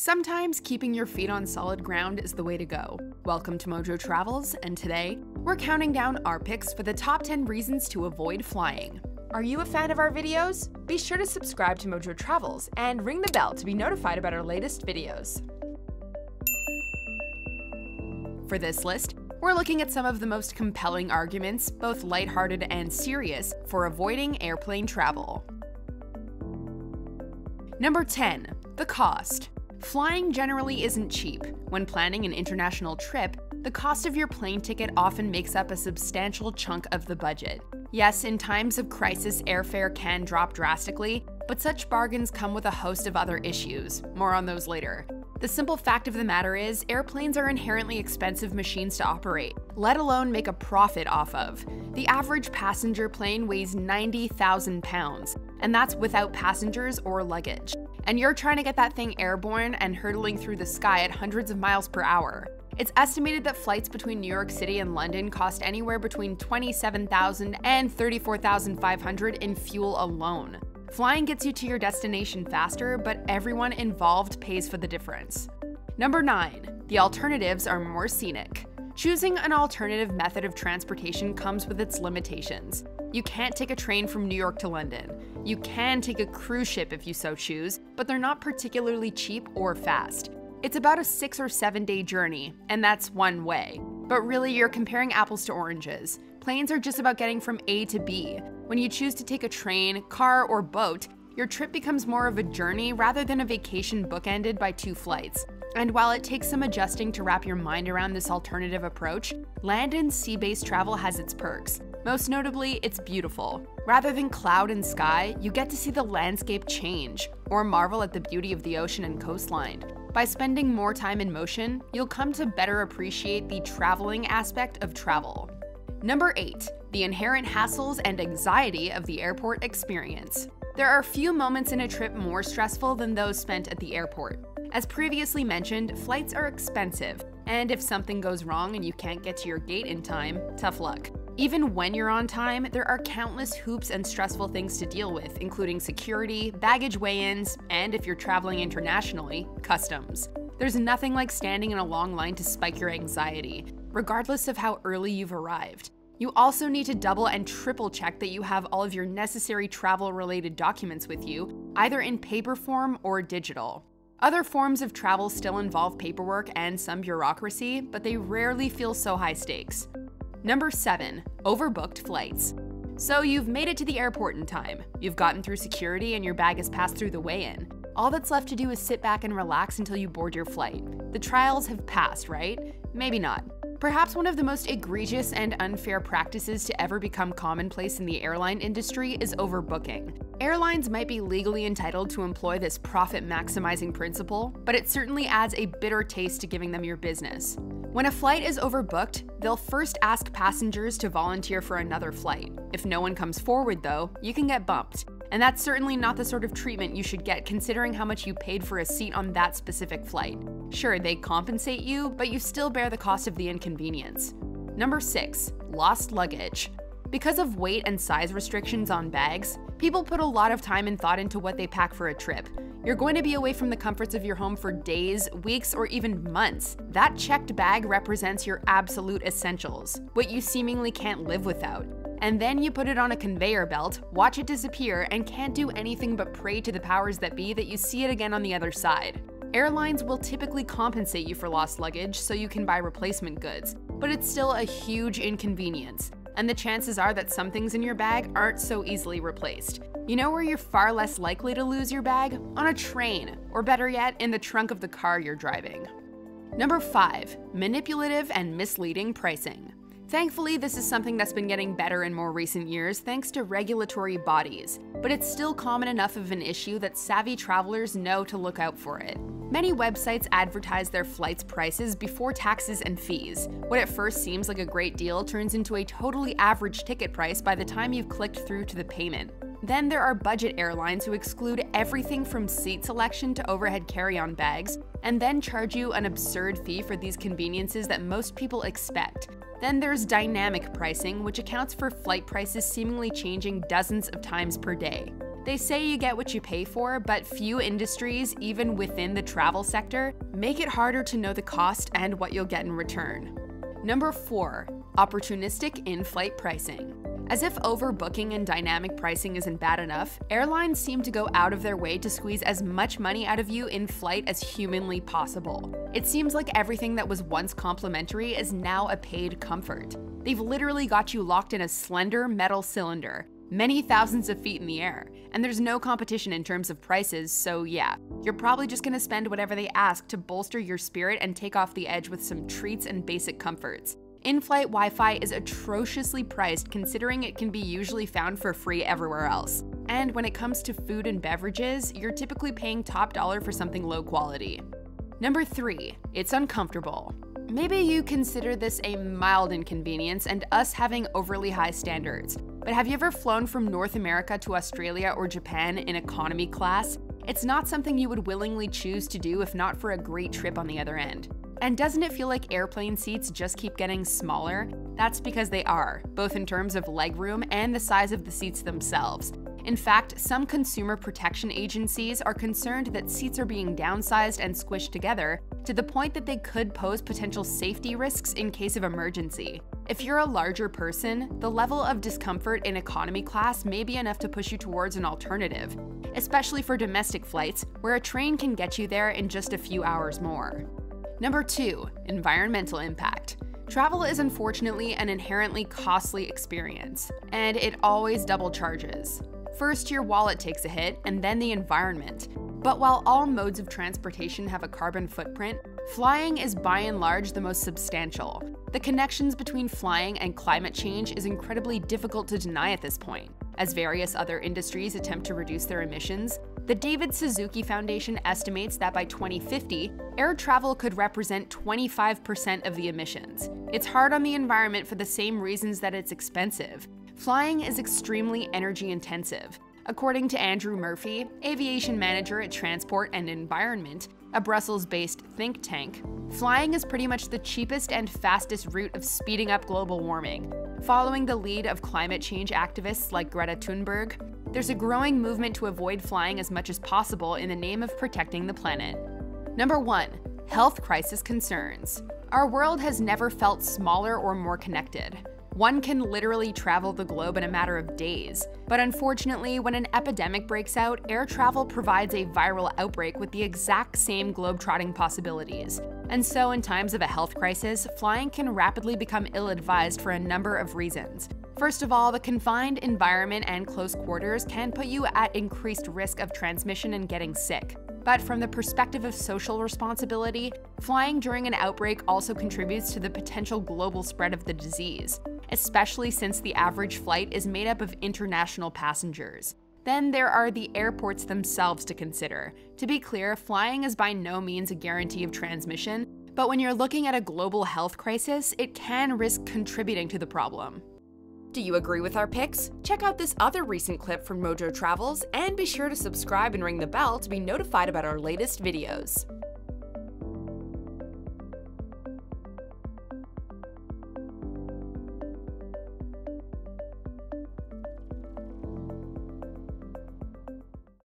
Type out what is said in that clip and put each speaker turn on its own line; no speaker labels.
Sometimes keeping your feet on solid ground is the way to go. Welcome to MojoTravels, and today, we're counting down our picks for the top 10 reasons to avoid flying. Are you a fan of our videos? Be sure to subscribe to MojoTravels and ring the bell to be notified about our latest videos. For this list, we're looking at some of the most compelling arguments, both lighthearted and serious, for avoiding airplane travel. Number 10. The cost. Flying generally isn't cheap. When planning an international trip, the cost of your plane ticket often makes up a substantial chunk of the budget. Yes, in times of crisis, airfare can drop drastically, but such bargains come with a host of other issues. More on those later. The simple fact of the matter is, airplanes are inherently expensive machines to operate, let alone make a profit off of. The average passenger plane weighs 90,000 pounds, and that's without passengers or luggage. And you're trying to get that thing airborne and hurtling through the sky at hundreds of miles per hour. It's estimated that flights between New York City and London cost anywhere between $27,000 and $34,500 in fuel alone. Flying gets you to your destination faster, but everyone involved pays for the difference. Number 9. The alternatives are more scenic. Choosing an alternative method of transportation comes with its limitations. You can't take a train from New York to London. You can take a cruise ship if you so choose, but they're not particularly cheap or fast. It's about a 6 or 7 day journey, and that's one way. But really, you're comparing apples to oranges. Planes are just about getting from A to B. When you choose to take a train, car, or boat, your trip becomes more of a journey rather than a vacation bookended by 2 flights. And while it takes some adjusting to wrap your mind around this alternative approach, land and sea-based travel has its perks. Most notably, it's beautiful. Rather than cloud and sky, you get to see the landscape change, or marvel at the beauty of the ocean and coastline. By spending more time in motion, you'll come to better appreciate the traveling aspect of travel. Number 8. The inherent hassles and anxiety of the airport experience. There are few moments in a trip more stressful than those spent at the airport. As previously mentioned, flights are expensive, and if something goes wrong and you can't get to your gate in time, tough luck. Even when you're on time, there are countless hoops and stressful things to deal with, including security, baggage weigh-ins, and if you're traveling internationally, customs. There's nothing like standing in a long line to spike your anxiety, regardless of how early you've arrived. You also need to double and triple check that you have all of your necessary travel-related documents with you, either in paper form or digital. Other forms of travel still involve paperwork and some bureaucracy, but they rarely feel so high stakes. Number 7. Overbooked flights. So you've made it to the airport in time. You've gotten through security and your bag has passed through the weigh-in. All that's left to do is sit back and relax until you board your flight. The trials have passed, right? Maybe not. Perhaps one of the most egregious and unfair practices to ever become commonplace in the airline industry is overbooking. Airlines might be legally entitled to employ this profit-maximizing principle, but it certainly adds a bitter taste to giving them your business. When a flight is overbooked, they'll first ask passengers to volunteer for another flight. If no one comes forward, though, you can get bumped. And that's certainly not the sort of treatment you should get considering how much you paid for a seat on that specific flight. Sure, they compensate you, but you still bear the cost of the inconvenience. Number 6. Lost luggage. Because of weight and size restrictions on bags, people put a lot of time and thought into what they pack for a trip. You're going to be away from the comforts of your home for days, weeks, or even months. That checked bag represents your absolute essentials, what you seemingly can't live without. And then you put it on a conveyor belt, watch it disappear, and can't do anything but pray to the powers that be that you see it again on the other side. Airlines will typically compensate you for lost luggage so you can buy replacement goods, but it's still a huge inconvenience. And the chances are that some things in your bag aren't so easily replaced. You know where you're far less likely to lose your bag? On a train, or better yet, in the trunk of the car you're driving. Number 5. Manipulative and misleading pricing. Thankfully, this is something that's been getting better in more recent years thanks to regulatory bodies, but it's still common enough of an issue that savvy travelers know to look out for it. Many websites advertise their flights' prices before taxes and fees. What at first seems like a great deal turns into a totally average ticket price by the time you've clicked through to the payment. Then there are budget airlines who exclude everything from seat selection to overhead carry-on bags, and then charge you an absurd fee for these conveniences that most people expect. Then there's dynamic pricing, which accounts for flight prices seemingly changing dozens of times per day. They say you get what you pay for, but few industries, even within the travel sector, make it harder to know the cost and what you'll get in return. Number 4. Opportunistic in-flight pricing. As if overbooking and dynamic pricing isn't bad enough, airlines seem to go out of their way to squeeze as much money out of you in flight as humanly possible. It seems like everything that was once complimentary is now a paid comfort. They've literally got you locked in a slender metal cylinder, many thousands of feet in the air, and there's no competition in terms of prices, so yeah, you're probably just gonna spend whatever they ask to bolster your spirit and take off the edge with some treats and basic comforts. In-flight Wi-Fi is atrociously priced considering it can be usually found for free everywhere else. And when it comes to food and beverages, you're typically paying top dollar for something low quality. Number 3. It's uncomfortable. Maybe you consider this a mild inconvenience and us having overly high standards, but have you ever flown from North America to Australia or Japan in economy class? It's not something you would willingly choose to do if not for a great trip on the other end. And doesn't it feel like airplane seats just keep getting smaller? That's because they are, both in terms of legroom and the size of the seats themselves. In fact, some consumer protection agencies are concerned that seats are being downsized and squished together to the point that they could pose potential safety risks in case of emergency. If you're a larger person, the level of discomfort in economy class may be enough to push you towards an alternative, especially for domestic flights, where a train can get you there in just a few hours more. Number 2. Environmental impact. Travel is unfortunately an inherently costly experience, and it always double charges. First, your wallet takes a hit, and then the environment. But while all modes of transportation have a carbon footprint, flying is by and large the most substantial. The connections between flying and climate change is incredibly difficult to deny at this point. As various other industries attempt to reduce their emissions, the David Suzuki Foundation estimates that by 2050, air travel could represent 25% of the emissions. It's hard on the environment for the same reasons that it's expensive. Flying is extremely energy intensive. According to Andrew Murphy, aviation manager at Transport and Environment, a Brussels-based think tank, flying is pretty much the cheapest and fastest route of speeding up global warming. Following the lead of climate change activists like Greta Thunberg, there's a growing movement to avoid flying as much as possible in the name of protecting the planet. Number 1. Health crisis concerns. Our world has never felt smaller or more connected. One can literally travel the globe in a matter of days. But unfortunately, when an epidemic breaks out, air travel provides a viral outbreak with the exact same globetrotting possibilities. And so in times of a health crisis, flying can rapidly become ill-advised for a number of reasons. First of all, the confined environment and close quarters can put you at increased risk of transmission and getting sick. But from the perspective of social responsibility, flying during an outbreak also contributes to the potential global spread of the disease, especially since the average flight is made up of international passengers. Then there are the airports themselves to consider. To be clear, flying is by no means a guarantee of transmission, but when you're looking at a global health crisis, it can risk contributing to the problem. Do you agree with our picks? Check out this other recent clip from MojoTravels, and be sure to subscribe and ring the bell to be notified about our latest videos.